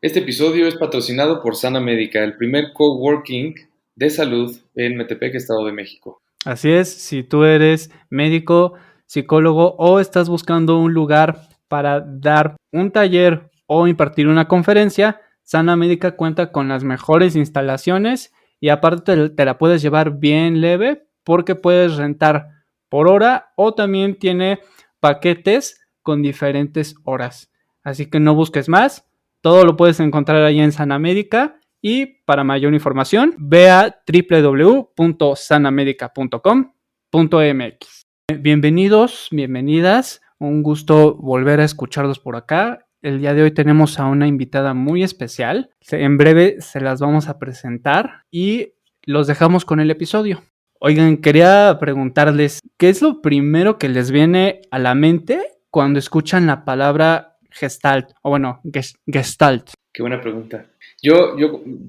Este episodio es patrocinado por Sana Médica, el primer coworking de salud en Metepec, Estado de México. Así es, si tú eres médico, psicólogo o estás buscando un lugar para dar un taller o impartir una conferencia, Sana Médica cuenta con las mejores instalaciones y aparte te la puedes llevar bien leve porque puedes rentar por hora o también tiene paquetes con diferentes horas. Así que no busques más, todo lo puedes encontrar ahí en Sana Médica. Y para mayor información, ve a www.sanamedica.com.mx. Bienvenidos, bienvenidas. Un gusto volver a escucharlos por acá. El día de hoy tenemos a una invitada muy especial. En breve se las vamos a presentar y los dejamos con el episodio. Oigan, quería preguntarles, ¿qué es lo primero que les viene a la mente cuando escuchan la palabra Gestalt? O bueno, Gestalt. Qué buena pregunta. Yo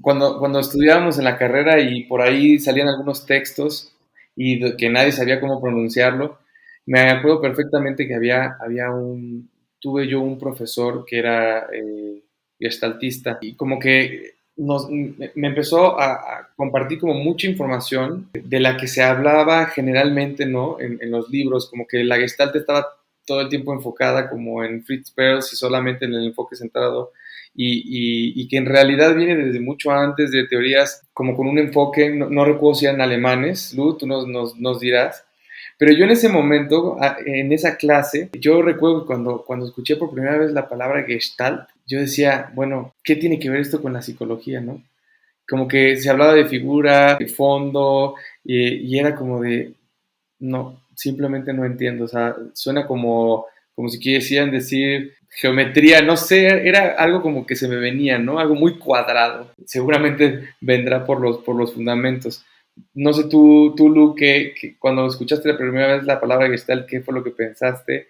cuando estudiábamos en la carrera y por ahí salían algunos textos y que nadie sabía cómo pronunciarlo, me acuerdo perfectamente que tuve yo un profesor que era gestaltista y como que me empezó a compartir como mucha información de la que se hablaba generalmente, ¿no? En los libros, como que la gestalt estaba todo el tiempo enfocada como en Fritz Perls y solamente en el enfoque centrado y que en realidad viene desde mucho antes de teorías como con un enfoque, no recuerdo si eran alemanes, Lu, tú nos dirás, pero yo en ese momento, en esa clase, yo recuerdo que cuando escuché por primera vez la palabra Gestalt, yo decía, bueno, ¿qué tiene que ver esto con la psicología, no? Como que se hablaba de figura, de fondo, y era como de, no, simplemente no entiendo, o sea, suena como si quisieran decir geometría, no sé, era algo como que se me venía, ¿no? Algo muy cuadrado. Seguramente vendrá por los fundamentos. No sé tú Lu, cuando escuchaste la primera vez la palabra Gestalt, ¿qué fue lo que pensaste?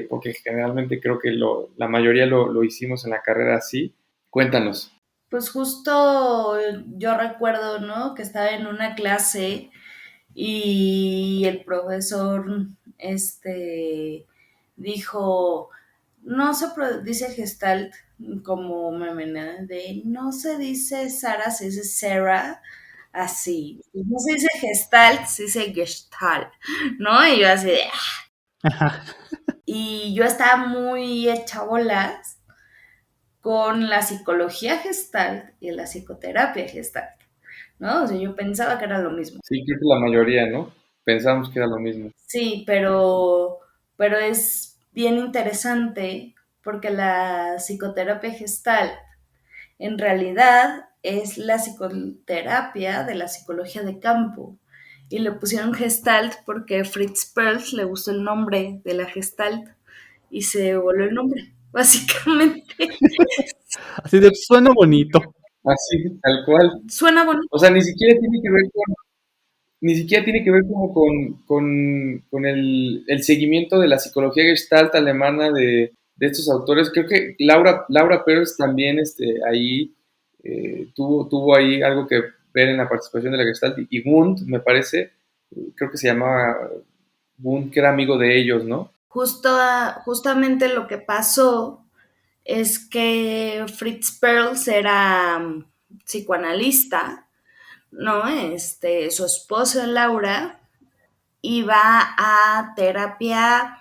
Porque generalmente creo que la mayoría lo hicimos en la carrera así. Cuéntanos. Pues justo yo recuerdo, ¿no? Que estaba en una clase y el profesor, dijo, no se dice Gestalt como meme, ¿no? De no se dice Sara, se dice Sarah, así. No se dice Gestalt, se dice Gestalt, ¿no? Y yo así de... Y yo estaba muy hecha bolas con la psicología Gestalt y la psicoterapia Gestalt, ¿no? O sea, yo pensaba que era lo mismo. Sí, creo que la mayoría, ¿no? Pensábamos que era lo mismo. Sí, pero es bien interesante porque la psicoterapia Gestalt en realidad es la psicoterapia de la psicología de campo. Y le pusieron Gestalt porque Fritz Perls le gustó el nombre de la Gestalt y se volvió el nombre, básicamente. Así de suena bonito. Así, tal cual. Suena bonito. O sea, ni siquiera tiene que ver como con el seguimiento de la psicología gestalt alemana de estos autores. Creo que Laura Pers también ahí tuvo ahí algo que ver en la participación de la gestalt. Y Wundt, me parece, creo que se llamaba Wundt, que era amigo de ellos, ¿no? Justamente lo que pasó es que Fritz Perls era psicoanalista, ¿no? Su esposa Laura iba a terapia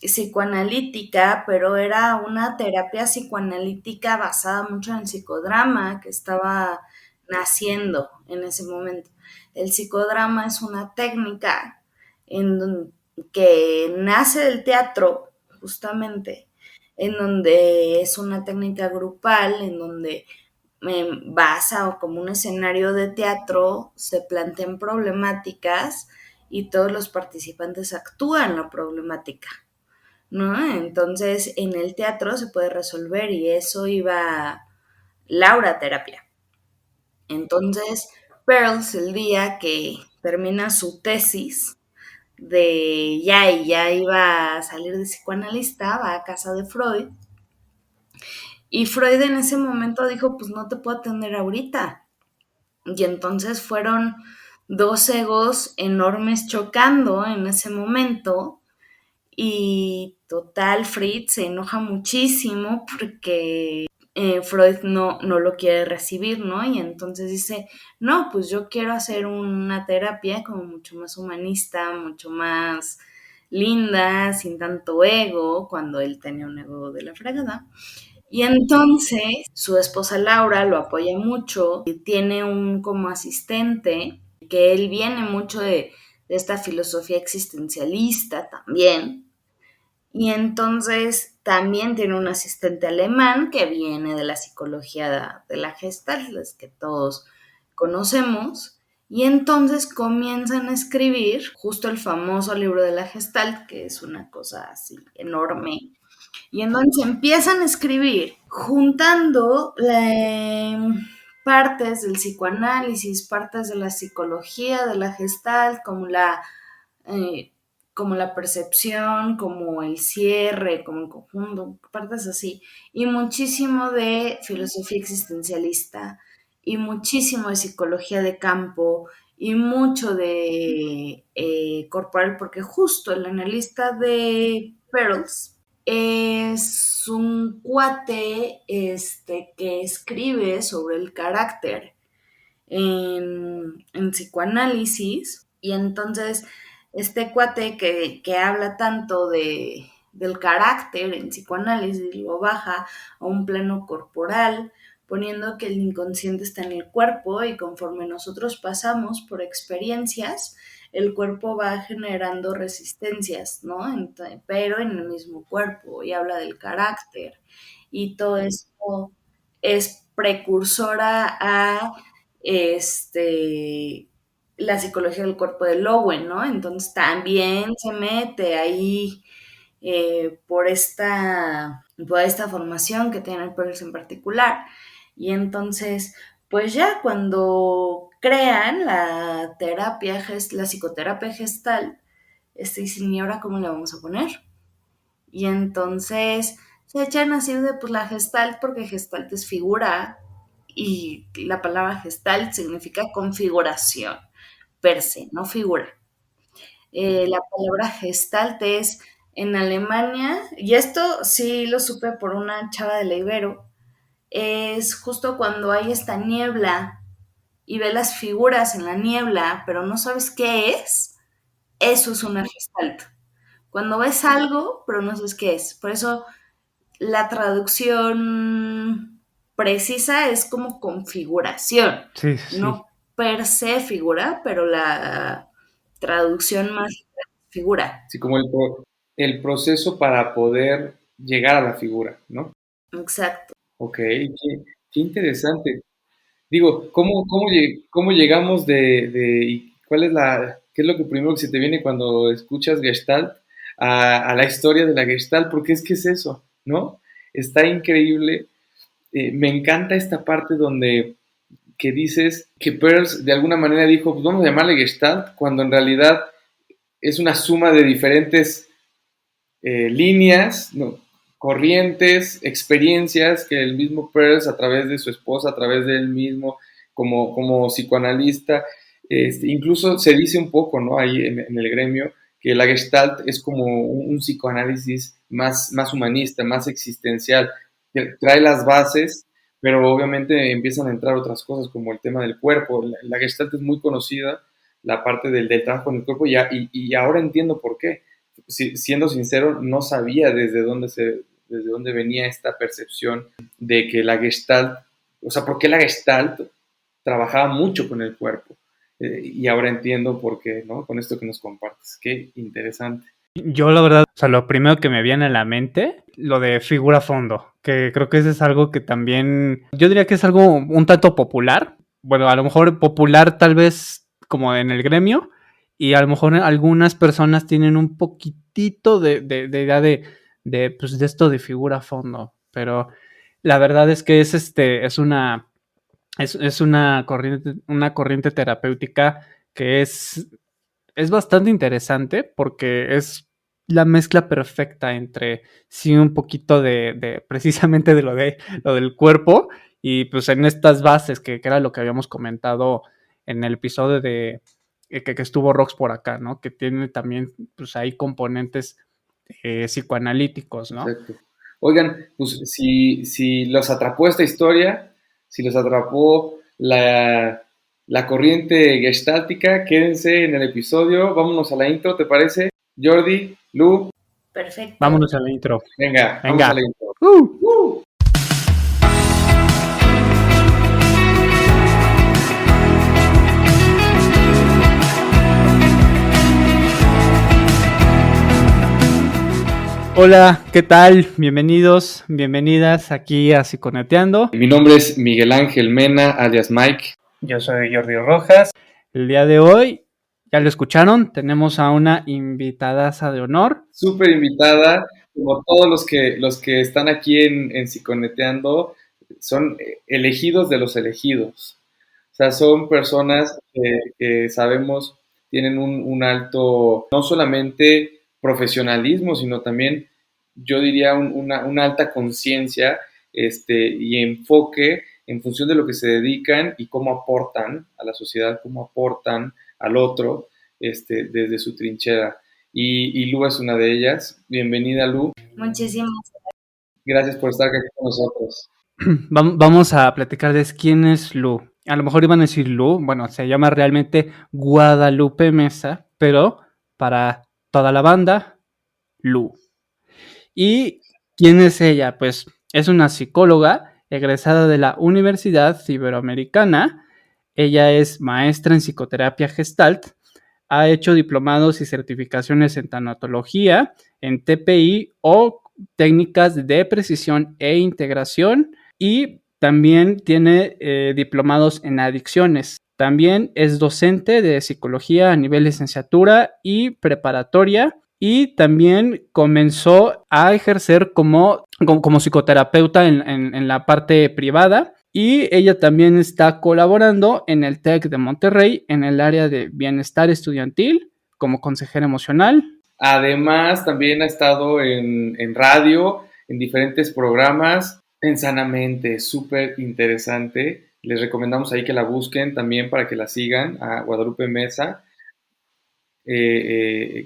psicoanalítica, pero era una terapia psicoanalítica basada mucho en el psicodrama que estaba naciendo en ese momento. El psicodrama es una técnica que nace del teatro, justamente, en donde es una técnica grupal, en donde basa como un escenario de teatro, se plantean problemáticas y todos los participantes actúan la problemática, ¿no? Entonces, en el teatro se puede resolver y eso iba Laura terapia. Entonces, Pearls, el día que termina su tesis ya iba a salir de psicoanalista, va a casa de Freud, y Freud en ese momento dijo, pues no te puedo atender ahorita. Y entonces fueron dos egos enormes chocando en ese momento. Y total, Fritz se enoja muchísimo porque Freud no lo quiere recibir, ¿no? Y entonces dice, no, pues yo quiero hacer una terapia como mucho más humanista, mucho más linda, sin tanto ego, cuando él tenía un ego de la fregada. Y entonces su esposa Laura lo apoya mucho y tiene un como asistente, que él viene mucho de esta filosofía existencialista también, y entonces también tiene un asistente alemán que viene de la psicología de la Gestalt, las que todos conocemos. Y entonces comienzan a escribir justo el famoso libro de la Gestalt, que es una cosa así enorme. Y entonces empiezan a escribir juntando partes del psicoanálisis, partes de la psicología, de la Gestalt, eh, como la percepción, como el cierre, como el conjunto, partes así, y muchísimo de filosofía existencialista, y muchísimo de psicología de campo, y mucho de corporal, porque justo el analista de Perls es un cuate que escribe sobre el carácter en psicoanálisis, y entonces este cuate que habla tanto del carácter en psicoanálisis lo baja a un plano corporal, poniendo que el inconsciente está en el cuerpo y conforme nosotros pasamos por experiencias, el cuerpo va generando resistencias, ¿no? Pero en el mismo cuerpo, y habla del carácter. Y todo esto es precursora a este, la psicología del cuerpo de Lowen, ¿no? Entonces también se mete ahí por esta formación que tiene el Peirce en particular. Y entonces, pues ya cuando crean la psicoterapia gestal, dicen, ¿y ahora cómo le vamos a poner? Y entonces se echan así de pues la gestalt, porque gestalt es figura, y la palabra gestalt significa configuración per se, no figura. La palabra gestalt es en Alemania, y esto sí lo supe por una chava de la Ibero, es justo cuando hay esta niebla y ve las figuras en la niebla, pero no sabes qué es, eso es una gestalt. Cuando ves algo, pero no sabes qué es. Por eso la traducción precisa es como configuración, Sí, sí, sí. no per se figura, pero la traducción más figura. Sí, como el proceso para poder llegar a la figura, ¿no? Exacto. Ok, qué interesante. Digo, ¿cómo llegamos y qué es lo que primero que se te viene cuando escuchas Gestalt a la historia de la Gestalt? Porque es que es eso, ¿no? Está increíble. Me encanta esta parte donde que dices que Peirce de alguna manera dijo, pues vamos a llamarle Gestalt, cuando en realidad es una suma de diferentes líneas, ¿no? Corrientes, experiencias que el mismo Peirce a través de su esposa, a través de él mismo, como psicoanalista, incluso se dice un poco, ¿no? Ahí en el gremio, que la Gestalt es como un psicoanálisis más humanista, más existencial, que trae las bases, pero obviamente empiezan a entrar otras cosas como el tema del cuerpo. La Gestalt es muy conocida, la parte del trabajo en el cuerpo, y ahora entiendo por qué. Siendo sincero, no sabía desde dónde venía esta percepción de que la Gestalt, o sea, por qué la Gestalt trabajaba mucho con el cuerpo. Y ahora entiendo por qué, ¿no? Con esto que nos compartes. Qué interesante. Yo la verdad, o sea, lo primero que me viene a la mente, lo de figura fondo, que creo que eso es algo que también, yo diría que es algo un tanto popular, bueno, a lo mejor popular tal vez como en el gremio, y a lo mejor algunas personas tienen un poquitito de idea pues, de esto de figura fondo, pero la verdad es que es una corriente terapéutica que es bastante interesante porque es la mezcla perfecta entre sí un poquito precisamente de lo del cuerpo y pues en estas bases que era lo que habíamos comentado en el episodio que estuvo Rox por acá, ¿no? Que tiene también pues ahí componentes psicoanalíticos, ¿no? Exacto. Oigan, pues si los atrapó esta historia, si los atrapó la corriente gestáltica, quédense en el episodio. Vámonos a la intro, ¿te parece? Jordi, Lu, Perfecto. Vámonos a la intro. venga, vamos Venga. a la intro. Hola, ¿qué tal? Bienvenidos, bienvenidas aquí a Psiconeteando. Mi nombre es Miguel Ángel Mena, alias Mike. Yo soy Jordi Rojas. El día de hoy, ya lo escucharon, tenemos a una invitadaza de honor. Súper invitada, como todos los que están aquí en Psiconeteando, son elegidos de los elegidos. O sea, son personas que sabemos tienen un alto, no solamente profesionalismo, sino también, yo diría, una alta conciencia y enfoque en función de lo que se dedican y cómo aportan a la sociedad, cómo aportan al otro desde su trinchera. Y Lu es una de ellas. Bienvenida, Lu. Muchísimas Gracias por estar aquí con nosotros. Vamos a platicarles quién es Lu. A lo mejor iban a decir Lu, bueno, se llama realmente Guadalupe Mesa, pero para toda la banda, Lu. ¿Y quién es ella? Pues es una psicóloga egresada de la Universidad Iberoamericana. Ella es maestra en psicoterapia Gestalt, ha hecho diplomados y certificaciones en tanatología, en TPI o técnicas de precisión e integración, y también tiene diplomados en adicciones. También es docente de psicología a nivel licenciatura y preparatoria, y también comenzó a ejercer como psicoterapeuta en la parte privada. Y ella también está colaborando en el TEC de Monterrey en el área de bienestar estudiantil como consejera emocional. Además, también ha estado en radio, en diferentes programas, en Sanamente, súper interesante. Les recomendamos ahí que la busquen también para que la sigan a Guadalupe Mesa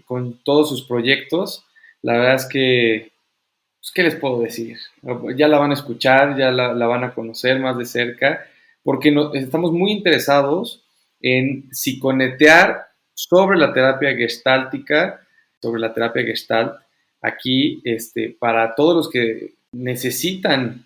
con todos sus proyectos. La verdad es que, pues, ¿qué les puedo decir? Ya la van a escuchar, ya la van a conocer más de cerca, porque estamos muy interesados en psiconetear sobre la terapia gestáltica, sobre la terapia gestalt, aquí para todos los que necesitan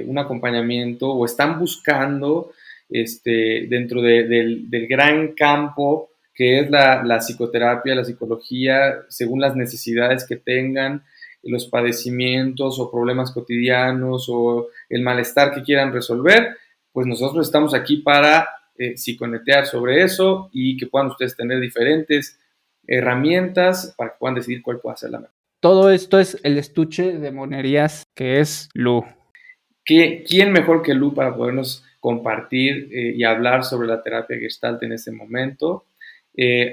un acompañamiento o están buscando dentro del gran campo que es la psicoterapia, la psicología, según las necesidades que tengan, los padecimientos o problemas cotidianos o el malestar que quieran resolver, pues nosotros estamos aquí para psiconetear sobre eso y que puedan ustedes tener diferentes herramientas para que puedan decidir cuál puede ser la mejor. Todo esto es el estuche de monerías que es Lu. ¿Quién mejor que Lu para podernos compartir y hablar sobre la terapia Gestalt en este momento?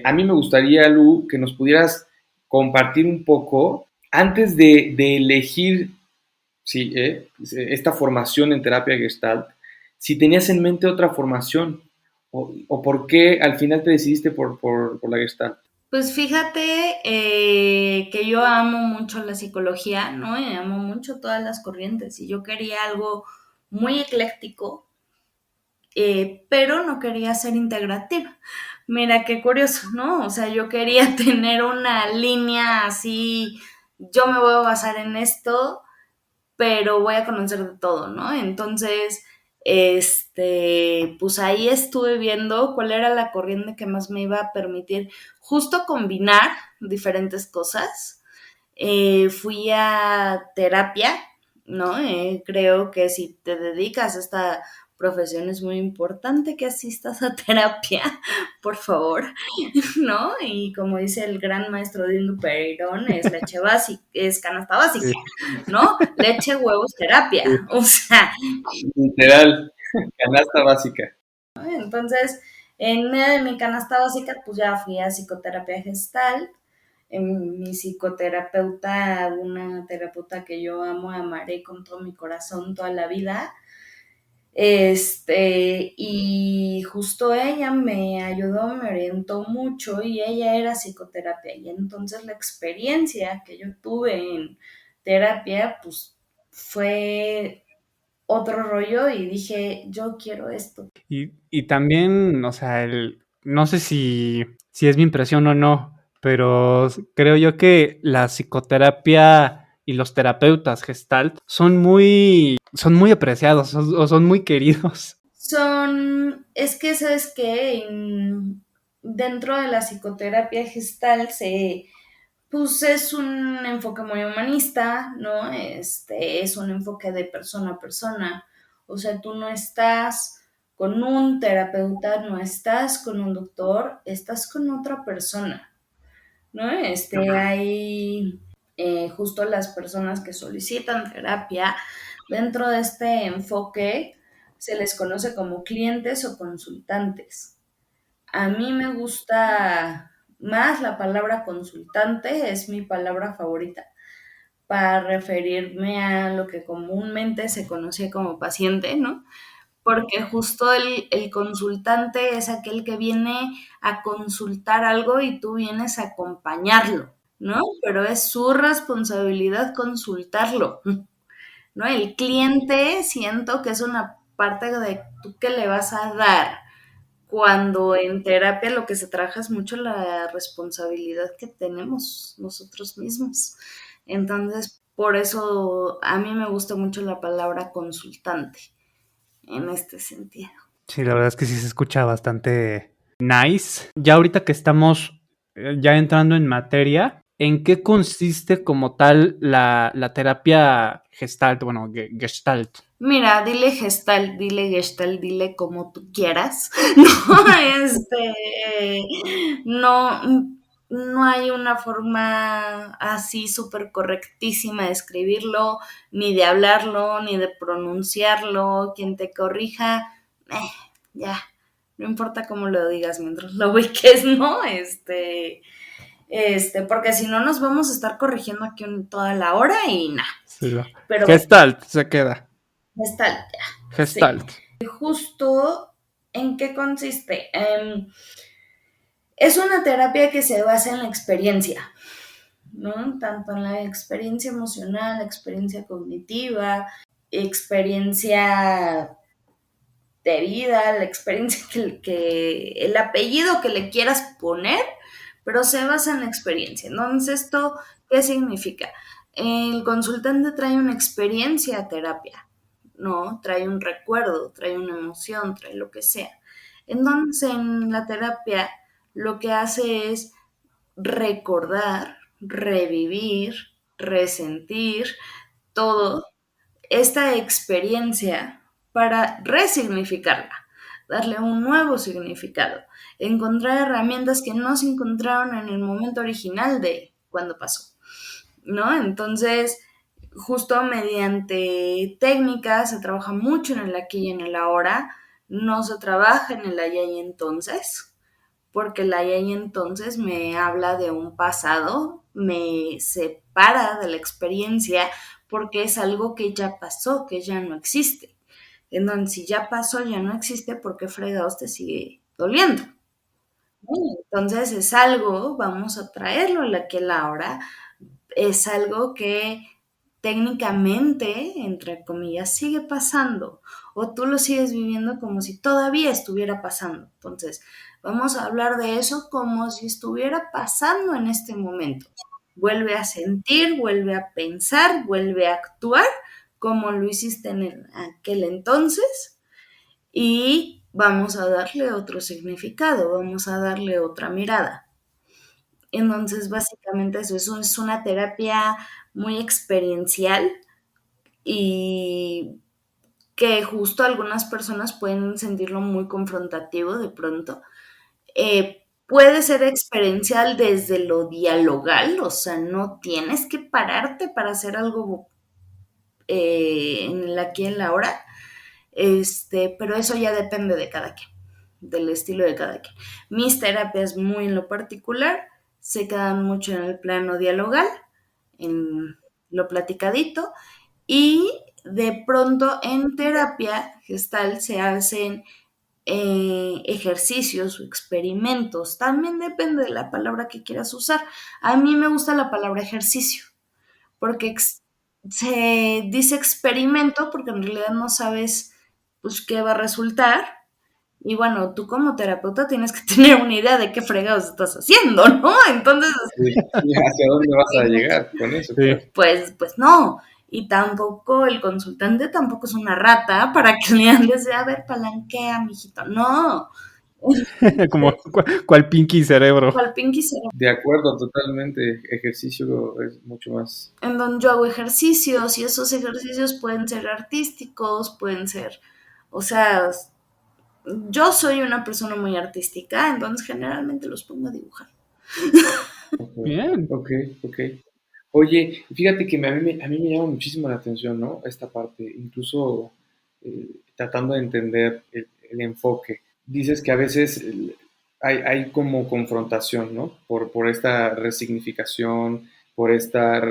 A mí me gustaría, Lu, que nos pudieras compartir un poco, antes de elegir sí, esta formación en terapia Gestalt, si tenías en mente otra formación o por qué al final te decidiste por la Gestalt. Pues fíjate que yo amo mucho la psicología, ¿no? Y amo mucho todas las corrientes y yo quería algo muy ecléctico, pero no quería ser integrativa. Mira qué curioso, ¿no? O sea, yo quería tener una línea así, yo me voy a basar en esto, pero voy a conocer de todo, ¿no? Entonces, pues ahí estuve viendo cuál era la corriente que más me iba a permitir justo combinar diferentes cosas. Fui a terapia, ¿no? Creo que si te dedicas a esta profesión es muy importante que asistas a terapia, por favor, ¿no? Y como dice el gran maestro Dindu Pereirón, es leche básica, es canasta básica, ¿no? Leche, huevos, terapia, o sea. Literal, canasta básica. ¿No? Entonces, en medio de mi canasta básica, pues ya fui a psicoterapia gestal. Mi psicoterapeuta, una terapeuta que yo amo, amaré con todo mi corazón toda la vida. Y justo ella me ayudó, me orientó mucho y ella era psicoterapia. Y entonces la experiencia que yo tuve en terapia, pues fue otro rollo y dije, yo quiero esto. Y también, o sea, no sé si es mi impresión o no, pero creo yo que la psicoterapia y los terapeutas gestalt son muy apreciados o son muy queridos. Es que, ¿sabes qué? Dentro de la psicoterapia gestal pues es un enfoque muy humanista, ¿no? Es un enfoque de persona a persona. O sea, tú no estás con un terapeuta, no estás con un doctor, estás con otra persona, ¿no? Hay justo las personas que solicitan terapia dentro de este enfoque se les conoce como clientes o consultantes. A mí me gusta más la palabra consultante, es mi palabra favorita para referirme a lo que comúnmente se conocía como paciente, ¿no? Porque justo el consultante es aquel que viene a consultar algo y tú vienes a acompañarlo, ¿no? Pero es su responsabilidad consultarlo, ¿no? El cliente siento que es una parte de tú que le vas a dar cuando en terapia lo que se trabaja es mucho la responsabilidad que tenemos nosotros mismos. Entonces, por eso a mí me gusta mucho la palabra consultante en este sentido. Sí, la verdad es que sí se escucha bastante nice. Ya ahorita que estamos ya entrando en materia, ¿en qué consiste como tal la terapia gestalt? Bueno, gestalt. Mira, dile gestalt, dile como tú quieras. No, no, no hay una forma así súper correctísima de escribirlo, ni de hablarlo, ni de pronunciarlo. Quien te corrija, ya, no importa cómo lo digas mientras lo ubiques, ¿no? Porque si no nos vamos a estar corrigiendo aquí toda la hora y nada. Sí, Pero bueno, gestalt se queda. gestalt, ya, sí. Gestalt. Justo, ¿en qué consiste? Es una terapia que se basa en la experiencia, ¿no? Tanto en la experiencia emocional, la experiencia cognitiva, experiencia de vida, la experiencia el apellido que le quieras poner, pero se basa en la experiencia. Entonces, ¿esto qué significa? El consultante trae una experiencia a terapia, ¿no? Trae un recuerdo, trae una emoción, trae lo que sea. Entonces, en la terapia, lo que hace es recordar, revivir, resentir todo esta experiencia para resignificarla, darle un nuevo significado, encontrar herramientas que no se encontraron en el momento original de cuando pasó, ¿no? Entonces, justo mediante técnicas se trabaja mucho en el aquí y en el ahora, no se trabaja en el allá y entonces, porque el allá y entonces me habla de un pasado, me separa de la experiencia porque es algo que ya pasó, que ya no existe. Entonces, si ya pasó, ya no existe, ¿por qué fregados te sigue doliendo? Entonces es algo, vamos a traerlo a la que la hora, es algo que técnicamente, entre comillas, sigue pasando o tú lo sigues viviendo como si todavía estuviera pasando. Entonces, vamos a hablar de eso como si estuviera pasando en este momento. Vuelve a sentir, vuelve a pensar, vuelve a actuar como lo hiciste en aquel entonces y vamos a darle otro significado, vamos a darle otra mirada. Entonces, básicamente eso es una terapia muy experiencial y que justo algunas personas pueden sentirlo muy confrontativo de pronto. Puede ser experiencial desde lo dialogal, o sea, no tienes que pararte para hacer algo en el aquí y en la hora, pero eso ya depende de cada quien, del estilo de cada quien. Mis terapias muy en lo particular se quedan mucho en el plano dialogal, en lo platicadito, y de pronto en terapia gestal se hacen ejercicios o experimentos. También depende de la palabra que quieras usar. A mí me gusta la palabra ejercicio, porque se dice experimento porque en realidad no sabes pues qué va a resultar. Y bueno, tú como terapeuta tienes que tener una idea de qué fregados estás haciendo, ¿no? Entonces, Sí, sí, ¿hacia dónde vas a llegar con eso? Sí. Claro. pues no. Y tampoco el consultante tampoco es una rata para que le andes de, a ver, palanquea, mijito. No. Como cual Pinky Cerebro. Cual Pinky Cerebro. De acuerdo, totalmente. Ejercicio es mucho más. En donde yo hago ejercicios y esos ejercicios pueden ser artísticos, pueden ser, o sea, yo soy una persona muy artística, entonces generalmente los pongo a dibujar. Ok, Bien. ok, ok. Oye, fíjate que a mí me llama muchísimo la atención, ¿no? Esta parte, incluso tratando de entender el enfoque. Dices que a veces hay como confrontación, ¿no? Por esta resignificación, por esta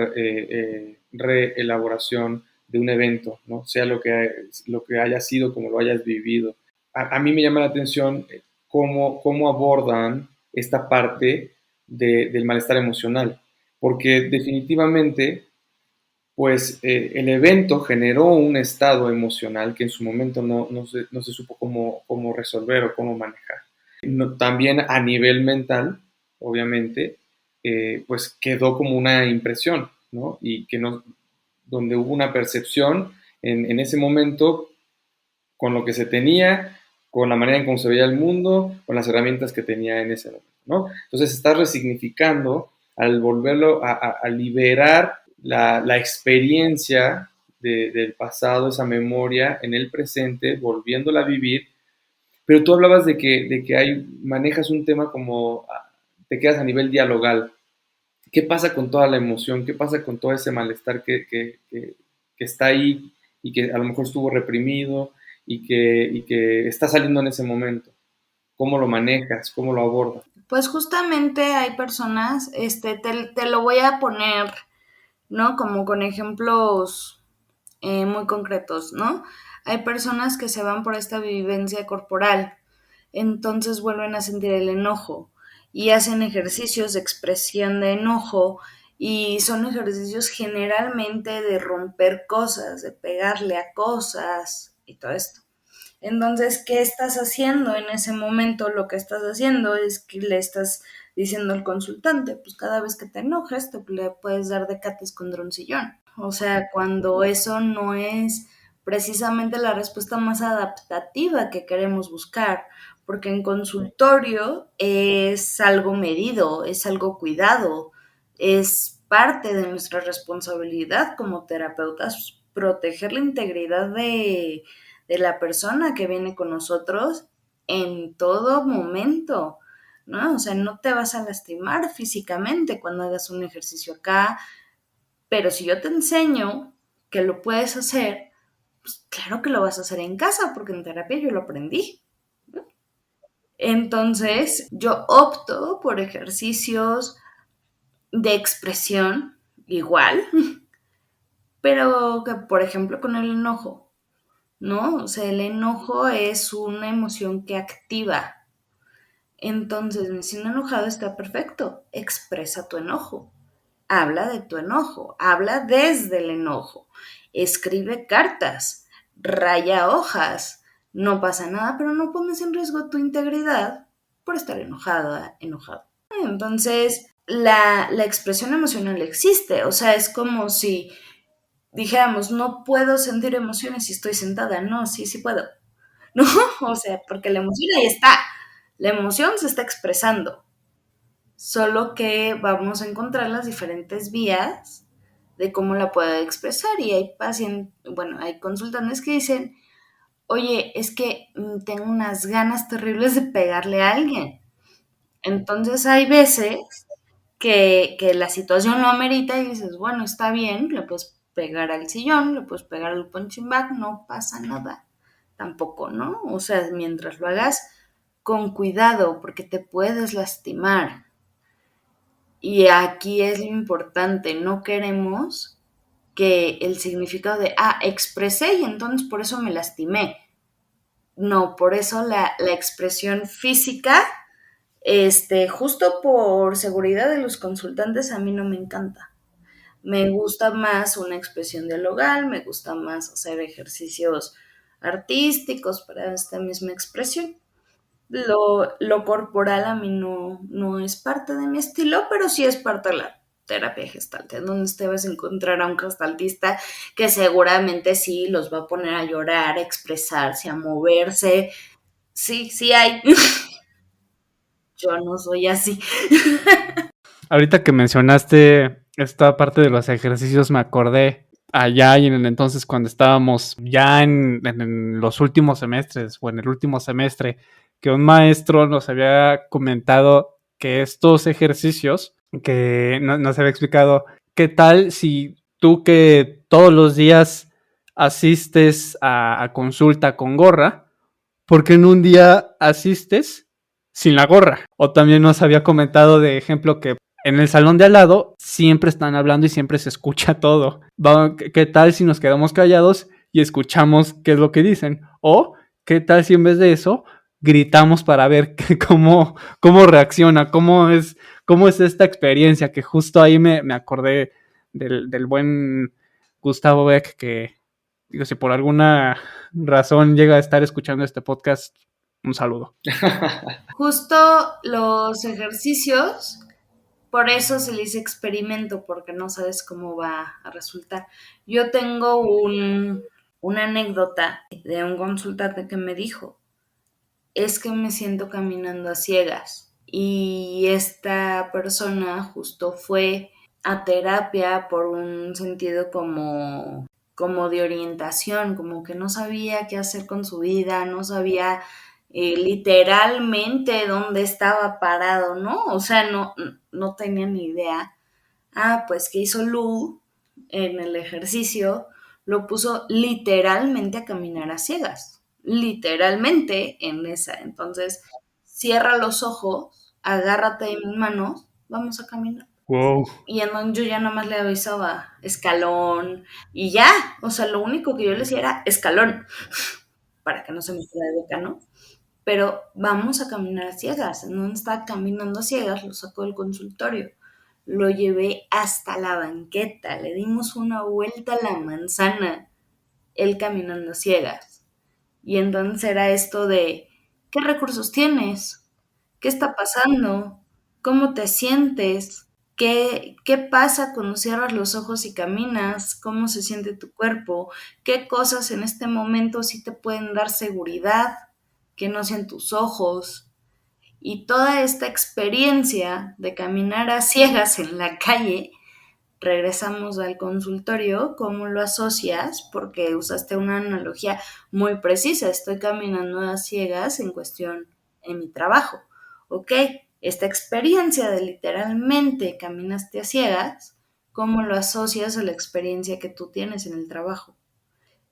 reelaboración de un evento, ¿no? Sea lo que haya sido, como lo hayas vivido. A mí me llama la atención cómo abordan esta parte del malestar emocional, porque definitivamente, pues el evento generó un estado emocional que en su momento no se supo cómo resolver o cómo manejar. También a nivel mental, obviamente, pues quedó como una impresión, ¿no? Y que no, donde hubo una percepción en ese momento con lo que se tenía, con la manera en cómo se veía el mundo, con las herramientas que tenía en ese momento, ¿no? Entonces estás resignificando al volverlo a liberar la experiencia del pasado, esa memoria en el presente, volviéndola a vivir. Pero tú hablabas de que manejas un tema como te quedas a nivel dialogal. ¿Qué pasa con toda la emoción? ¿Qué pasa con todo ese malestar que está ahí y que a lo mejor estuvo reprimido y que está saliendo en ese momento? ¿Cómo lo manejas? ¿Cómo lo abordas? Pues justamente hay personas, te lo voy a poner, ¿no? Como con ejemplos muy concretos, ¿no? Hay personas que se van por esta vivencia corporal, entonces vuelven a sentir el enojo y hacen ejercicios de expresión de enojo y son ejercicios generalmente de romper cosas, de pegarle a cosas y todo esto. Entonces, ¿qué estás haciendo en ese momento? Lo que estás haciendo es que le estás diciendo al consultante, pues cada vez que te enojes te le puedes dar de cates contra un sillón. O sea, cuando eso no es precisamente la respuesta más adaptativa que queremos buscar, porque en consultorio es algo medido, es algo cuidado, es parte de nuestra responsabilidad como terapeutas proteger la integridad de la persona que viene con nosotros en todo momento, ¿no? O sea, no te vas a lastimar físicamente cuando hagas un ejercicio acá, pero si yo te enseño que lo puedes hacer, pues claro que lo vas a hacer en casa, porque en terapia yo lo aprendí. Entonces, yo opto por ejercicios de expresión igual, pero que, por ejemplo, con el enojo, ¿no? O sea, el enojo es una emoción que activa. Entonces, me siento enojado, está perfecto. Expresa tu enojo. Habla de tu enojo. Habla desde el enojo. Escribe cartas. Raya hojas. No pasa nada, pero no pones en riesgo tu integridad por estar enojada, enojado. Entonces, la expresión emocional existe. O sea, es como si dijéramos, no puedo sentir emociones si estoy sentada. No, sí, sí puedo. ¿No? O sea, porque la emoción ahí está. La emoción se está expresando, solo que vamos a encontrar las diferentes vías de cómo la puedo expresar y hay pacientes, bueno, hay consultantes que dicen, oye, es que tengo unas ganas terribles de pegarle a alguien. Entonces hay veces que la situación lo amerita y dices, bueno, está bien, le puedes pegar al sillón, le puedes pegar al punching bag, no pasa nada. Tampoco, ¿no? O sea, mientras lo hagas con cuidado, porque te puedes lastimar. Y aquí es lo importante, no queremos que el significado de, expresé y entonces por eso me lastimé. No, por eso la expresión física, justo por seguridad de los consultantes, a mí no me encanta. Me gusta más una expresión dialogal, me gusta más hacer ejercicios artísticos para esta misma expresión. Lo corporal a mí no es parte de mi estilo, pero sí es parte de la terapia gestalt, en donde te vas a encontrar a un gestaltista que seguramente sí los va a poner a llorar, a expresarse, a moverse. Sí, sí hay. Yo no soy así. Ahorita que mencionaste esta parte de los ejercicios, me acordé allá y en el entonces cuando estábamos ya en los últimos semestres o en el último semestre, que un maestro nos había comentado que estos ejercicios, que nos había explicado, ¿qué tal si tú que todos los días asistes a consulta con gorra, ¿por qué en un día asistes sin la gorra? O también nos había comentado de ejemplo que en el salón de al lado siempre están hablando y siempre se escucha todo. ¿Qué tal si nos quedamos callados y escuchamos qué es lo que dicen? O ¿qué tal si en vez de eso gritamos para ver cómo reacciona, cómo es esta experiencia? Que justo ahí me acordé del buen Gustavo Beck, que digo, si por alguna razón llega a estar escuchando este podcast, un saludo. Justo los ejercicios, por eso se les experimento, porque no sabes cómo va a resultar. Yo tengo una anécdota de un consultante que me dijo, es que me siento caminando a ciegas. Y esta persona justo fue a terapia por un sentido como de orientación, como que no sabía qué hacer con su vida, no sabía literalmente dónde estaba parado, ¿no? O sea, no tenía ni idea. Ah, pues ¿qué hizo Lu en el ejercicio? Lo puso literalmente a caminar a ciegas, literalmente en esa. Entonces, cierra los ojos, agárrate de mis manos, vamos a caminar. Wow. Y entonces yo ya nada más le avisaba escalón y ya, o sea, lo único que yo le decía era escalón, para que no se me quede de boca, ¿no? Pero vamos a caminar a ciegas. No está caminando a ciegas, lo sacó del consultorio. Lo llevé hasta la banqueta, le dimos una vuelta a la manzana, él caminando a ciegas. Y entonces era esto de, ¿qué recursos tienes? ¿Qué está pasando? ¿Cómo te sientes? ¿Qué pasa cuando cierras los ojos y caminas? ¿Cómo se siente tu cuerpo? ¿Qué cosas en este momento sí te pueden dar seguridad que no sean tus ojos? Y toda esta experiencia de caminar a ciegas en la calle, regresamos al consultorio, ¿cómo lo asocias? Porque usaste una analogía muy precisa, estoy caminando a ciegas en cuestión en mi trabajo. Ok, esta experiencia de literalmente caminaste a ciegas, ¿cómo lo asocias a la experiencia que tú tienes en el trabajo?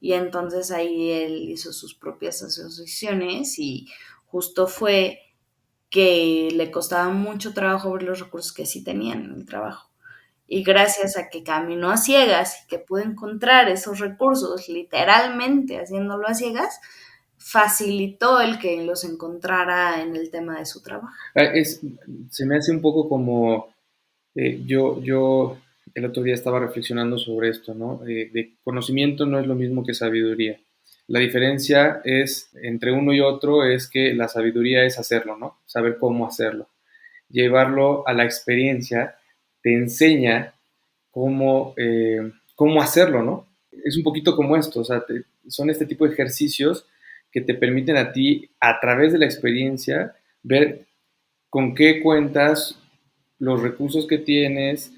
Y entonces ahí él hizo sus propias asociaciones y justo fue que le costaba mucho trabajo ver los recursos que sí tenían en el trabajo. Y gracias a que caminó a ciegas y que pudo encontrar esos recursos literalmente haciéndolo a ciegas, facilitó el que los encontrara en el tema de su trabajo. Se me hace un poco como yo el otro día estaba reflexionando sobre esto, ¿no? De conocimiento no es lo mismo que sabiduría. La diferencia es entre uno y otro es que la sabiduría es hacerlo, ¿no? Saber cómo hacerlo. Llevarlo a la experiencia te enseña cómo hacerlo, ¿no? Es un poquito como esto, o sea, son este tipo de ejercicios que te permiten a ti, a través de la experiencia, ver con qué cuentas, los recursos que tienes,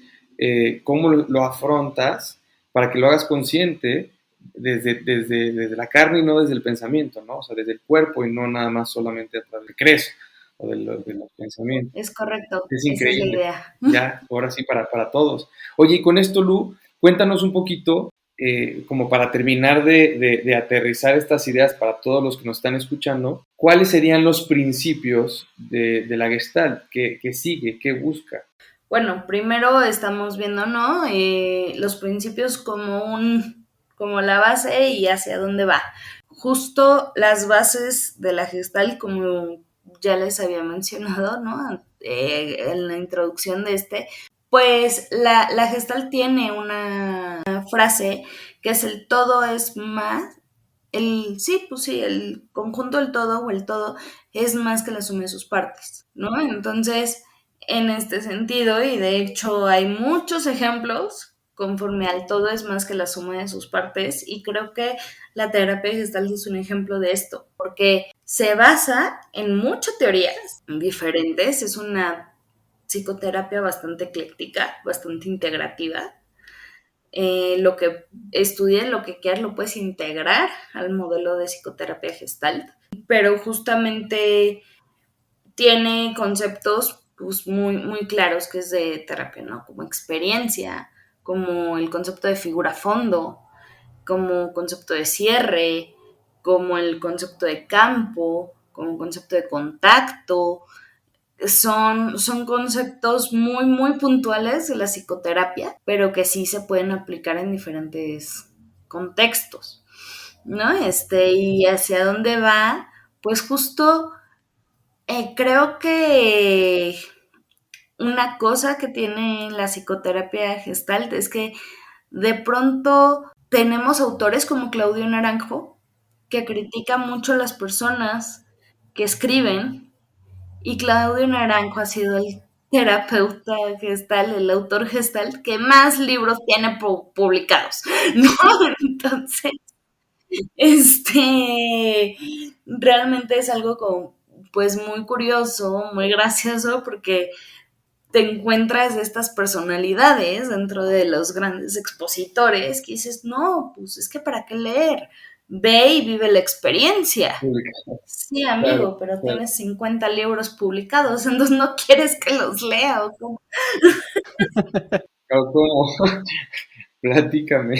cómo lo afrontas para que lo hagas consciente desde la carne y no desde el pensamiento, ¿no? O sea, desde el cuerpo y no nada más solamente a través del creso o de los pensamientos. Es correcto, Es esa es la increíble. idea. Ya, ahora sí, para todos. Oye, y con esto, Lu, cuéntanos un poquito, como para terminar de aterrizar estas ideas para todos los que nos están escuchando, ¿cuáles serían los principios de la Gestalt? ¿Qué sigue? ¿Qué busca? Bueno, primero estamos viendo, ¿no? Los principios como la base y hacia dónde va. Justo las bases de la Gestalt, como ya les había mencionado, ¿no? En la introducción de Pues la Gestalt tiene una frase que es el todo es más, el conjunto del todo o el todo es más que la suma de sus partes, ¿no? Entonces, en este sentido, y de hecho hay muchos ejemplos conforme al todo es más que la suma de sus partes, y creo que la terapia Gestalt es un ejemplo de esto, porque se basa en muchas teorías diferentes, es una psicoterapia bastante ecléctica, bastante integrativa. Lo que estudies, lo que quieras, lo puedes integrar al modelo de psicoterapia Gestalt, pero justamente tiene conceptos pues, muy, muy claros que es de terapia, ¿no? Como experiencia, como el concepto de figura fondo, como concepto de cierre, como el concepto de campo, como concepto de contacto. Son conceptos muy, muy puntuales de la psicoterapia, pero que sí se pueden aplicar en diferentes contextos, ¿no? Y hacia dónde va, pues justo creo que una cosa que tiene la psicoterapia Gestalt es que de pronto tenemos autores como Claudio Naranjo que critica mucho a las personas que escriben, y Claudio Naranjo ha sido el terapeuta gestal, el autor gestal que más libros tiene publicados, ¿no? Entonces, realmente es algo como, pues muy curioso, muy gracioso, porque te encuentras estas personalidades dentro de los grandes expositores que dices, no, pues es que para qué leer, ve y vive la experiencia. Sí, amigo, Claro, pero claro. tienes 50 libros publicados, entonces no quieres que los lea, ¿o cómo? Claro, ¿cómo? Platícame.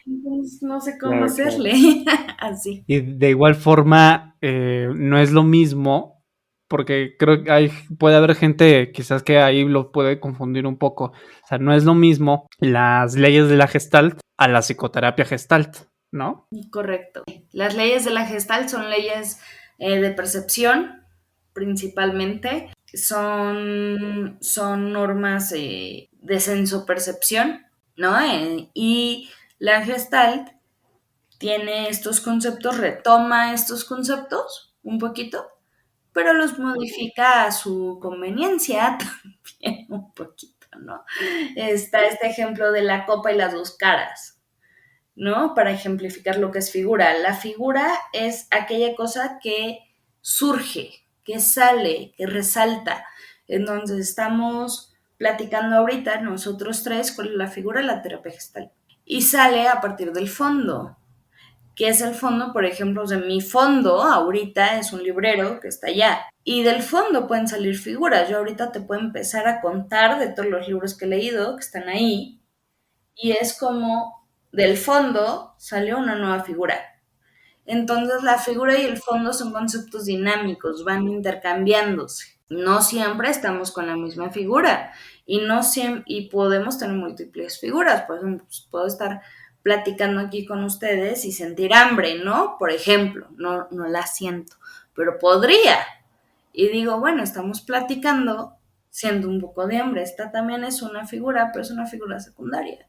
Entonces no sé cómo Claro, claro. hacerle. Así. Y de igual forma, no es lo mismo, porque creo que puede haber gente quizás que ahí lo puede confundir un poco. O sea, no es lo mismo las leyes de la Gestalt a la psicoterapia Gestalt, ¿no? Correcto. Las leyes de la Gestalt son leyes de percepción, principalmente. Son normas de sensopercepción, ¿no? Y la Gestalt tiene estos conceptos, retoma estos conceptos un poquito, pero los modifica a su conveniencia también un poquito, ¿no? Está este ejemplo de la copa y las dos caras, ¿no? Para ejemplificar lo que es figura. La figura es aquella cosa que surge, que sale, que resalta. Entonces estamos platicando ahorita nosotros tres con la figura de la terapia gestal. Y sale a partir del fondo. ¿Qué es el fondo? Por ejemplo, de mi fondo ahorita es un librero que está allá. Y del fondo pueden salir figuras. Yo ahorita te puedo empezar a contar de todos los libros que he leído, que están ahí. Y es como del fondo salió una nueva figura. Entonces la figura y el fondo son conceptos dinámicos, van intercambiándose. No siempre estamos con la misma figura y no siempre, y podemos tener múltiples figuras. Por ejemplo, pues, puedo estar platicando aquí con ustedes y sentir hambre, ¿no? Por ejemplo, no la siento, pero podría. Y digo, bueno, estamos platicando, siento un poco de hambre. Esta también es una figura, pero es una figura secundaria.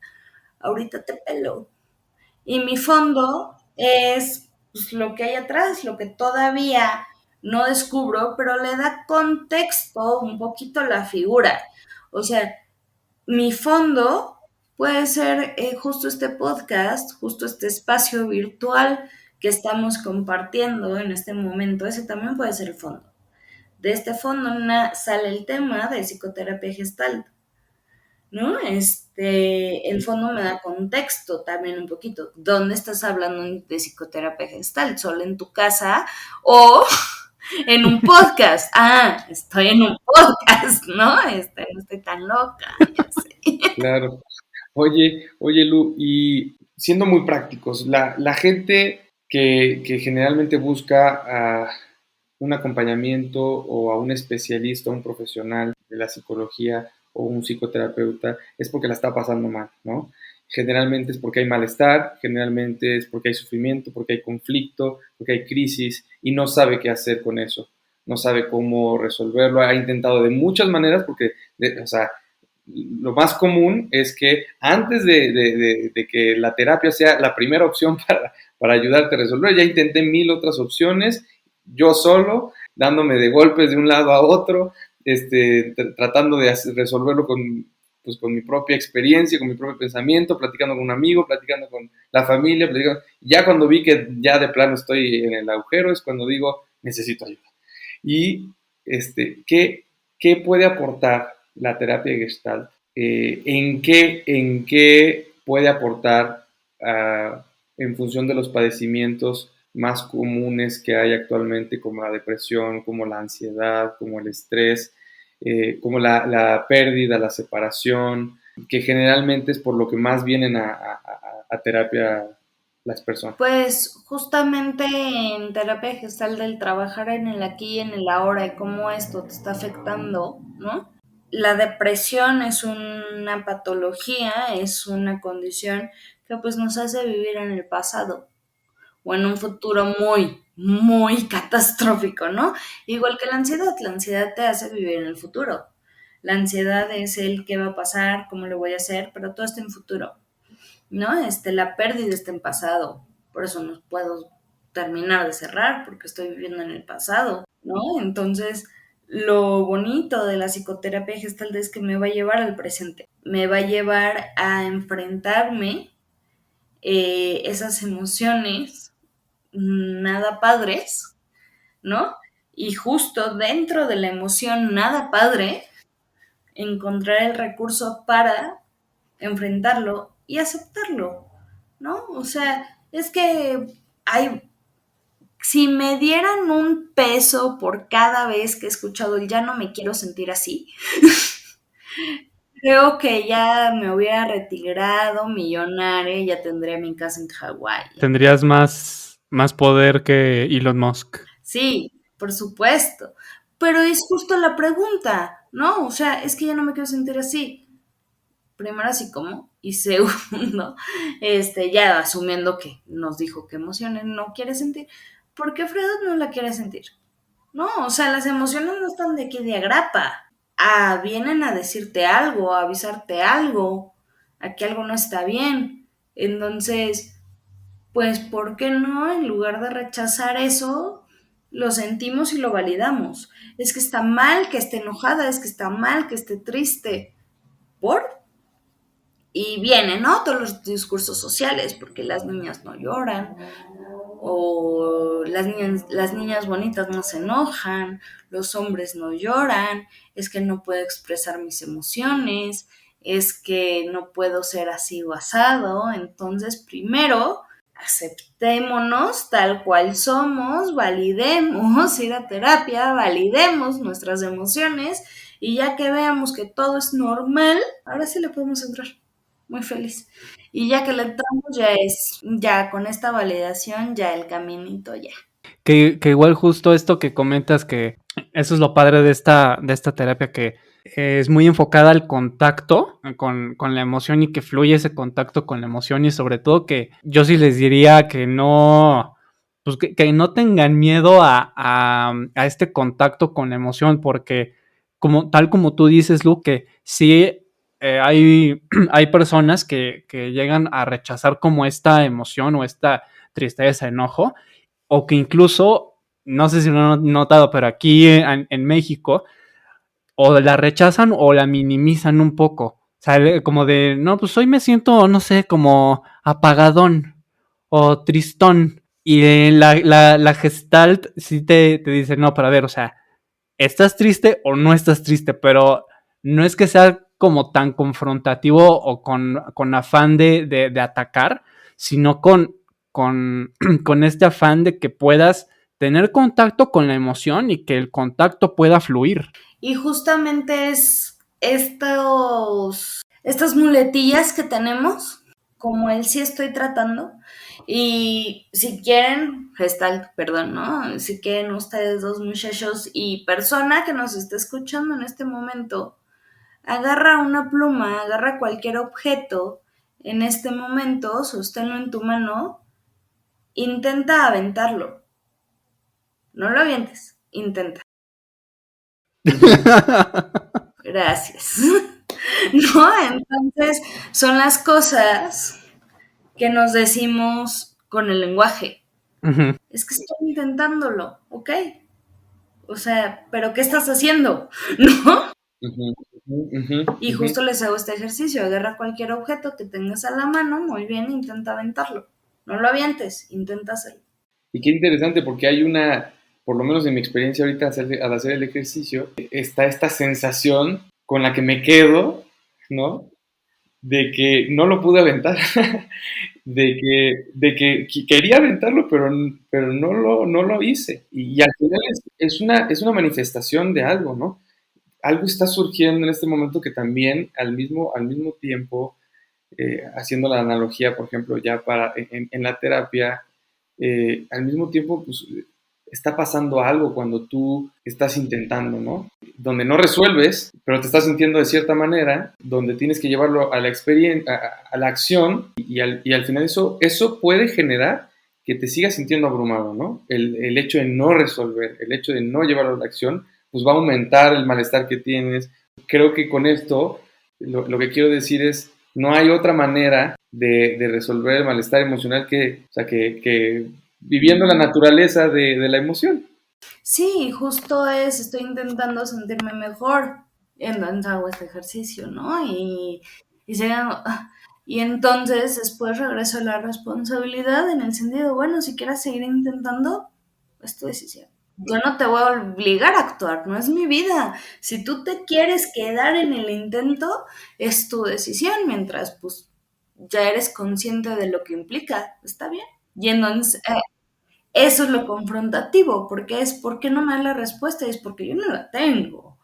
Ahorita te pelo. Y mi fondo es pues, lo que hay atrás, lo que todavía no descubro, pero le da contexto un poquito a la figura. O sea, mi fondo puede ser justo este podcast, justo este espacio virtual que estamos compartiendo en este momento. Ese también puede ser el fondo. De este fondo sale el tema de psicoterapia gestal, ¿no? El fondo me da contexto también un poquito. ¿Dónde estás hablando de psicoterapia gestal? ¿Solo en tu casa o en un podcast? Ah, estoy en un podcast, ¿no? No estoy tan loca, ya sé. Claro. Oye, Lu, y siendo muy prácticos, la gente que generalmente busca un acompañamiento o a un especialista, un profesional de la psicología o un psicoterapeuta, es porque la está pasando mal, ¿no? Generalmente es porque hay malestar, generalmente es porque hay sufrimiento, porque hay conflicto, porque hay crisis y no sabe qué hacer con eso, no sabe cómo resolverlo, ha intentado de muchas maneras porque, o sea, lo más común es que antes de que la terapia sea la primera opción para ayudarte a resolver, ya intenté 1000 otras opciones, yo solo, dándome de golpes de un lado a otro, tratando de resolverlo pues, con mi propia experiencia, con mi propio pensamiento, platicando con un amigo, platicando con la familia, ya cuando vi que ya de plano estoy en el agujero, es cuando digo, necesito ayuda. Y ¿qué puede aportar la terapia Gestalt? ¿En qué puede aportar en función de los padecimientos más comunes que hay actualmente, como la depresión, como la ansiedad, como el estrés, como la pérdida, la separación, que generalmente es por lo que más vienen a terapia las personas? Pues justamente en terapia gestal del trabajar en el aquí y en el ahora y cómo esto te está afectando, ¿no? La depresión es una patología, es una condición que pues nos hace vivir en el pasado o en un futuro muy, muy catastrófico, ¿no? Igual que la ansiedad te hace vivir en el futuro. La ansiedad es el qué va a pasar, cómo lo voy a hacer, pero todo está en futuro, ¿no? La pérdida está en pasado, por eso no puedo terminar de cerrar porque estoy viviendo en el pasado, ¿no? Entonces, lo bonito de la psicoterapia gestal es que me va a llevar al presente, me va a llevar a enfrentarme esas emociones nada padres, ¿no? Y justo dentro de la emoción nada padre, encontrar el recurso para enfrentarlo y aceptarlo, ¿no? O sea, es que si me dieran un peso por cada vez que he escuchado el ya no me quiero sentir así, creo que ya me hubiera retirado millonaria y ya tendría mi casa en Hawái. Tendrías más poder que Elon Musk. Sí, por supuesto. Pero es justo la pregunta, ¿no? O sea, es que ya no me quiero sentir así. Primero así como, y segundo, ya asumiendo que nos dijo qué emociones no quiere sentir, ¿por qué Freud no la quiere sentir? No, o sea, las emociones no están de aquí de agrapa. Vienen a decirte algo, a avisarte algo, a que algo no está bien. Entonces, pues, ¿por qué no? En lugar de rechazar eso, lo sentimos y lo validamos. Es que está mal que esté enojada, es que está mal que esté triste. ¿Por? Y vienen, ¿no? Todos los discursos sociales, porque las niñas no lloran, o las niñas bonitas no se enojan, los hombres no lloran, es que no puedo expresar mis emociones, es que no puedo ser así o asado. Entonces, primero, aceptémonos tal cual somos, validemos ir a terapia, validemos nuestras emociones y ya que veamos que todo es normal, ahora sí le podemos entrar. Muy feliz. Y ya que le entramos, ya con esta validación, ya el caminito, ya. Que igual justo esto que comentas, que eso es lo padre de esta terapia, que es muy enfocada al contacto con la emoción y que fluye ese contacto con la emoción, y sobre todo que yo sí les diría que no, pues que no tengan miedo a este contacto con la emoción, porque tal como tú dices, Lu, que sí hay personas que llegan a rechazar como esta emoción o esta tristeza, enojo, o que incluso, no sé si lo han notado, pero aquí en México, o la rechazan o la minimizan un poco. O sea, como de, no, pues hoy me siento, no sé, como apagadón o tristón. Y la Gestalt sí te dice, no, para ver, o sea, ¿estás triste o no estás triste? Pero no es que sea como tan confrontativo o con afán de atacar, sino con este afán de que puedas tener contacto con la emoción y que el contacto pueda fluir. Y justamente es estas muletillas que tenemos, como el sí estoy tratando. Y si quieren, Gestalt, perdón, ¿no? Si quieren ustedes dos muchachos y persona que nos está escuchando en este momento, agarra una pluma, agarra cualquier objeto en este momento, sosténlo en tu mano, intenta aventarlo. No lo avientes, intenta. Gracias. ¿no? Entonces, son las cosas que nos decimos con el lenguaje. Ujú. Es que estoy intentándolo, ¿ok? O sea, ¿pero qué estás haciendo? ¿No? Ujú, ujú, Y ujú. justo les hago este ejercicio, agarra cualquier objeto que tengas a la mano, muy bien, intenta aventarlo. No lo avientes, intenta hacerlo. Y qué interesante porque hay una, por lo menos en mi experiencia ahorita al hacer el ejercicio, está esta sensación con la que me quedo, ¿no? De que no lo pude aventar, de que quería aventarlo, pero no lo hice. Y al final es una manifestación de algo, ¿no? Algo está surgiendo en este momento que también al mismo tiempo, haciendo la analogía, por ejemplo, ya en la terapia, al mismo tiempo, pues, está pasando algo cuando tú estás intentando, ¿no? Donde no resuelves, pero te estás sintiendo de cierta manera, donde tienes que llevarlo a la experiencia, a la acción, y al final eso puede generar que te sigas sintiendo abrumado, ¿no? El hecho de no resolver, el hecho de no llevarlo a la acción, pues va a aumentar el malestar que tienes. Creo que con esto lo que quiero decir es, no hay otra manera de resolver el malestar emocional o sea, que viviendo la naturaleza de la emoción. Sí, justo estoy intentando sentirme mejor, entonces hago este ejercicio, ¿no? Y, se- y entonces después regreso a la responsabilidad en el sentido, bueno, si quieres seguir intentando, es tu decisión. Yo no te voy a obligar a actuar, no es mi vida. Si tú te quieres quedar en el intento, es tu decisión, mientras pues ya eres consciente de lo que implica, está bien. Y entonces, eso es lo confrontativo, porque es ¿por qué no me da la respuesta? Es porque yo no la tengo.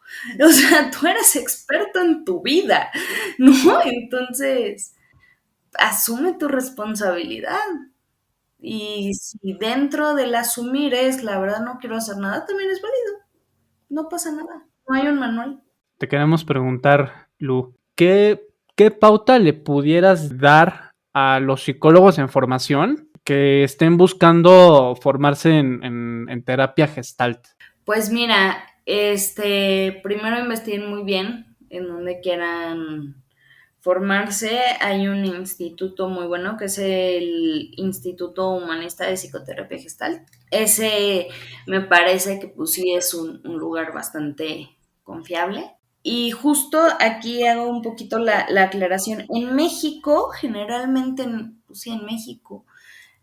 O sea, tú eres experto en tu vida, ¿no? Entonces, asume tu responsabilidad. Y si dentro del asumir es, la verdad no quiero hacer nada, también es válido. No pasa nada. No hay un manual. Te queremos preguntar, Lu, ¿qué pauta le pudieras dar a los psicólogos en formación que estén buscando formarse en terapia gestalt? Pues mira, primero investiguen muy bien en donde quieran formarse. Hay un instituto muy bueno que es el Instituto Humanista de Psicoterapia Gestal. Ese me parece que pues sí es un lugar bastante confiable. Y justo aquí hago un poquito la aclaración. En México, generalmente, pues sí, en México,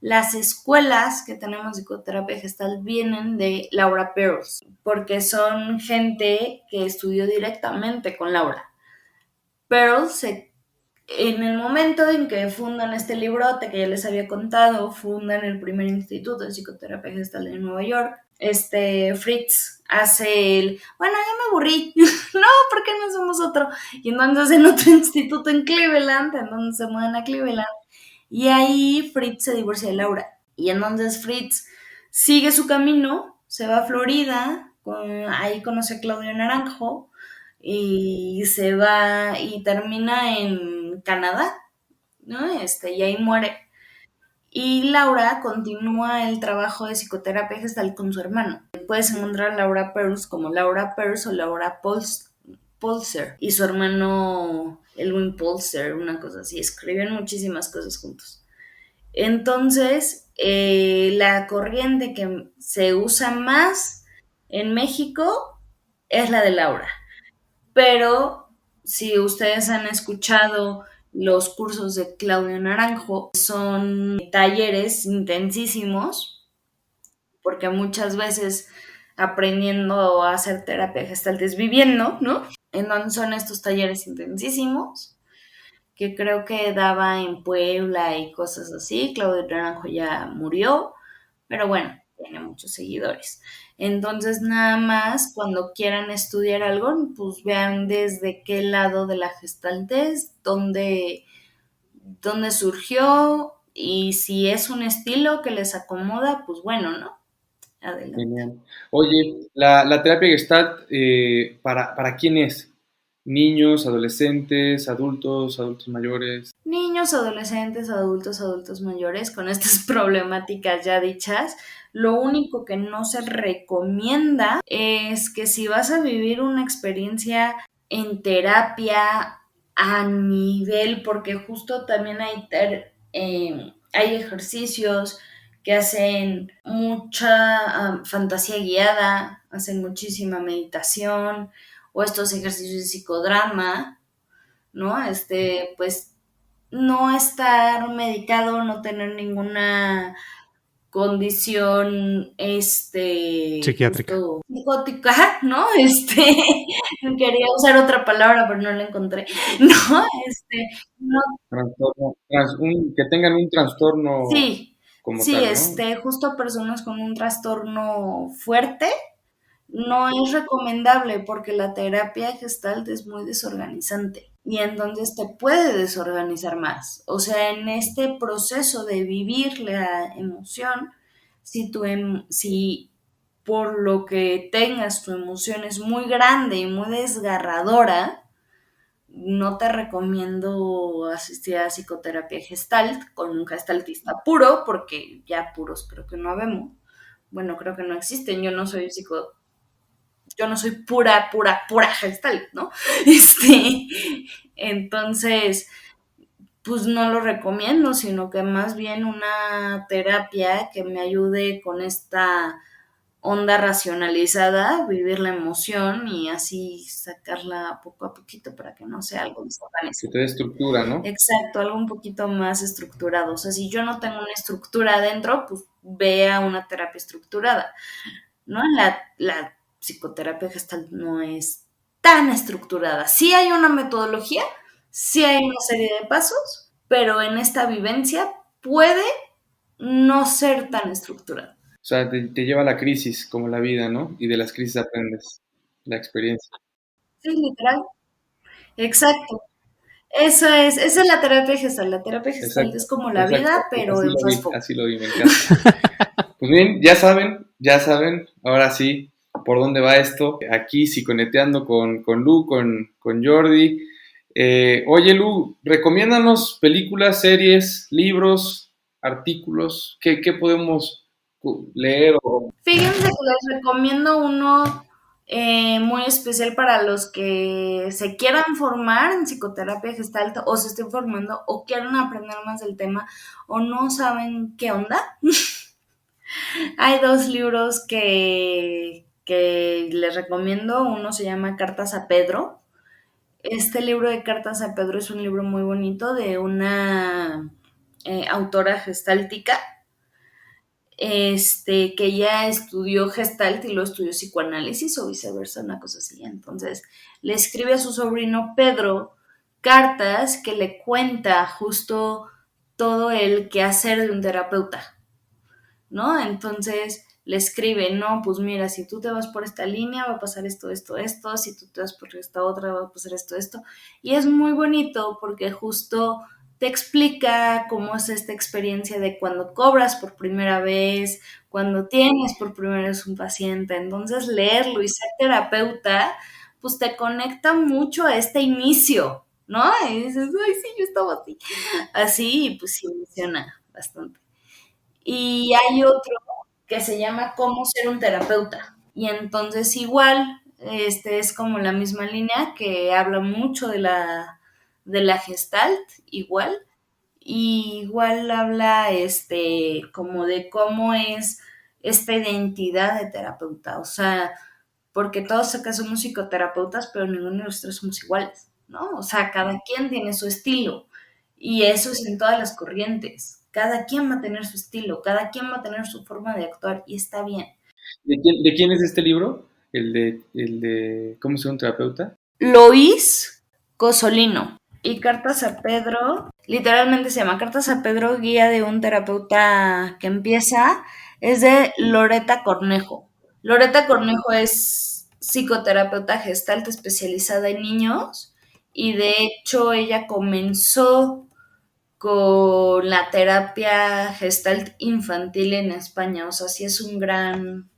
las escuelas que tenemos de psicoterapia gestal vienen de Laura Perls, porque son gente que estudió directamente con Laura. Perls en el momento en que fundan este librote que ya les había contado, fundan el primer instituto de psicoterapia gestal en Nueva York. Fritz hace bueno, ya me aburrí, no, ¿por qué no hacemos otro? Y entonces en otro instituto en Cleveland, entonces se mudan a Cleveland, y ahí Fritz se divorcia de Laura. Y entonces Fritz sigue su camino, se va a Florida, ahí conoce a Claudio Naranjo, y se va y termina en Canadá, ¿no? Y ahí muere. Y Laura continúa el trabajo de psicoterapia gestal con su hermano. Puedes encontrar a Laura Peirce como Laura Peirce o Laura Polzer. Y su hermano Elwin Polzer, una cosa así. Escriben muchísimas cosas juntos. Entonces, la corriente que se usa más en México es la de Laura. Pero si ustedes han escuchado los cursos de Claudio Naranjo, son talleres intensísimos, porque muchas veces aprendiendo a hacer terapia gestalt es viviendo, ¿no? Entonces son estos talleres intensísimos que creo que daba en Puebla y cosas así. Claudio Naranjo ya murió, pero bueno, tiene muchos seguidores. Entonces, nada más, cuando quieran estudiar algo, pues vean desde qué lado de la Gestalt es, dónde surgió y si es un estilo que les acomoda, pues bueno, ¿no? Adelante. Genial. Oye, la terapia Gestalt, ¿para quién es? Niños, adolescentes, adultos mayores. Niños, adolescentes, adultos, adultos mayores, con estas problemáticas ya dichas, lo único que no se recomienda es que si vas a vivir una experiencia en terapia a nivel, porque justo también hay ejercicios que hacen mucha fantasía guiada, hacen muchísima meditación, o estos ejercicios de psicodrama, ¿no? Pues no estar medicado, no tener ninguna condición, Psiquiátrica. justo psicótica, ¿no? Quería usar otra palabra, pero no la encontré. No, no, Trastorno, que tengan un trastorno sí, como sí, tal, ¿no? justo personas con un trastorno fuerte no es recomendable porque la terapia Gestalt es muy desorganizante y entonces te puede desorganizar más. O sea, en este proceso de vivir la emoción, si por lo que tengas tu emoción es muy grande y muy desgarradora, no te recomiendo asistir a psicoterapia Gestalt con un gestaltista puro, porque ya puros creo que no habemos. Bueno, creo que no existen. Yo no soy pura Gestalt, ¿no? Este, entonces, pues no lo recomiendo, sino que más bien una terapia que me ayude con esta onda racionalizada, vivir la emoción y así sacarla poco a poquito para que no sea algo Que desorganizado. te dé estructura, ¿no? Exacto, algo un poquito más estructurado. O sea, si yo no tengo una estructura adentro, pues vea una terapia estructurada, ¿no? La psicoterapia gestal no es tan estructurada. Sí hay una metodología, sí hay una serie de pasos, pero en esta vivencia puede no ser tan estructurada. O sea, te lleva a la crisis, como la vida, ¿no? Y de las crisis aprendes la experiencia. Sí, literal. Exacto. Esa es la terapia gestal. La terapia gestal Exacto, es como la exacto. vida, pero en fast forward. Así lo vi, me encanta. Pues bien, ya saben, ahora sí, por dónde va esto. Aquí psiconeteando con Lu, con Jordi. Oye, Lu, recomiéndanos películas, series, libros, artículos. ¿Qué podemos leer? Fíjense que les recomiendo uno muy especial para los que se quieran formar en psicoterapia gestalt o se estén formando o quieran aprender más del tema o no saben qué onda. Hay dos libros que les recomiendo. Uno se llama Cartas a Pedro. Este libro de Cartas a Pedro es un libro muy bonito de una autora gestáltica que ya estudió Gestalt y lo estudió psicoanálisis o viceversa, una cosa así. Entonces, le escribe a su sobrino Pedro cartas que le cuenta justo todo el quehacer de un terapeuta, ¿no? Entonces, le escribe, no, pues mira, si tú te vas por esta línea va a pasar esto, esto, esto, si tú te vas por esta otra va a pasar esto, esto. Y es muy bonito porque justo te explica cómo es esta experiencia de cuando cobras por primera vez, cuando tienes por primera vez un paciente. Entonces, leerlo y ser terapeuta, pues te conecta mucho a este inicio, ¿no? Y dices, ay, sí, yo estaba así. Así, pues sí, emociona bastante. Y hay otro que se llama Cómo ser un terapeuta. Y entonces igual, es como la misma línea que habla mucho de la gestalt, igual. Y igual habla como de cómo es esta identidad de terapeuta. O sea, porque todos acá somos psicoterapeutas, pero ninguno de nosotros somos iguales, ¿no? O sea, cada quien tiene su estilo y eso es en todas las corrientes. Cada quien va a tener su estilo, cada quien va a tener su forma de actuar y está bien. De quién es este libro? El de ¿cómo ser un terapeuta? Lois Cosolino y Cartas a Pedro, literalmente se llama Cartas a Pedro, guía de un terapeuta que empieza, es de Loreta Cornejo. Loreta Cornejo es psicoterapeuta gestalt especializada en niños y de hecho ella comenzó con la terapia gestalt infantil en España, o sea, sí es un gran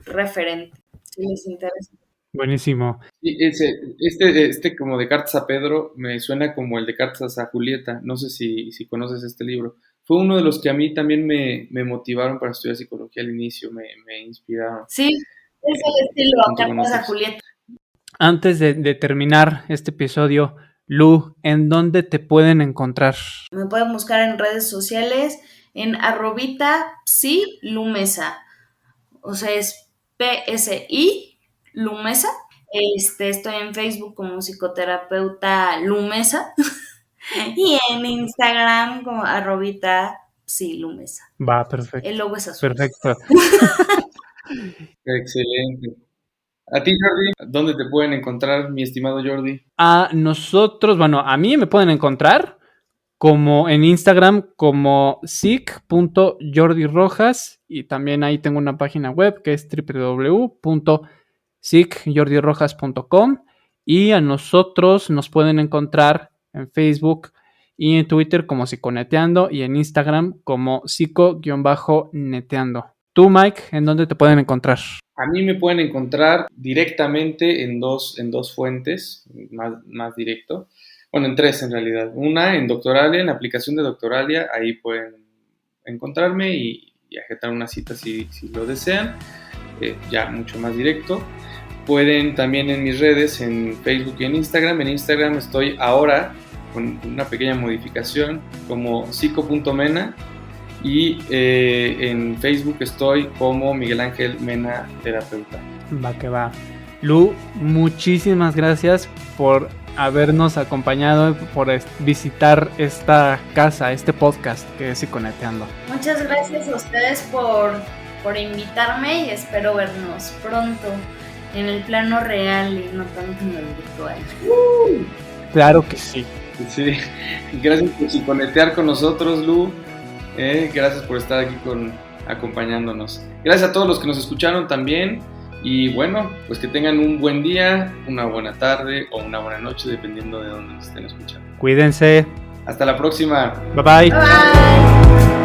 referente, si les interesa. Buenísimo. Sí, como de Cartas a Pedro me suena como el de Cartas a Julieta. No sé si conoces este libro. Fue uno de los que a mí también me motivaron para estudiar psicología al inicio, me inspiraron Sí, es el estilo junto con Cartas a otros. Julieta. Antes de terminar este episodio, Lu, ¿en dónde te pueden encontrar? Me pueden buscar en redes sociales en @psilumesa. O sea, es PSI Lumesa. Estoy en Facebook como psicoterapeuta Lumesa y en Instagram como @psilumesa. Va, perfecto. El logo es azul. Perfecto. Excelente. A ti, Jordi, ¿dónde te pueden encontrar, mi estimado Jordi? A nosotros, bueno, a mí me pueden encontrar como en Instagram como sic.jordirojas y también ahí tengo una página web que es www.sicjordirojas.com y a nosotros nos pueden encontrar en Facebook y en Twitter como Psiconeteando y en Instagram como psico-neteando. Tú, Mike, ¿en dónde te pueden encontrar? A mí me pueden encontrar directamente en dos fuentes, más directo. Bueno, en tres en realidad. Una en Doctoralia, en la aplicación de Doctoralia, ahí pueden encontrarme y agendar una cita si lo desean, ya mucho más directo. Pueden también en mis redes, en Facebook y en Instagram. En Instagram estoy ahora con una pequeña modificación como psico.mena y en Facebook estoy como Miguel Ángel Mena Terapeuta. Va que va. Lu, muchísimas gracias por habernos acompañado, por visitar esta casa, este podcast que es Psiconeteando. Muchas gracias a ustedes por invitarme y espero vernos pronto en el plano real y no tanto en el virtual. Claro que sí. Sí, gracias por psiconetear con nosotros, Lu. Gracias por estar aquí acompañándonos. Gracias a todos los que nos escucharon también. Y bueno, pues que tengan un buen día, una buena tarde o una buena noche, dependiendo de dónde nos estén escuchando. Cuídense. Hasta la próxima. Bye bye. Bye.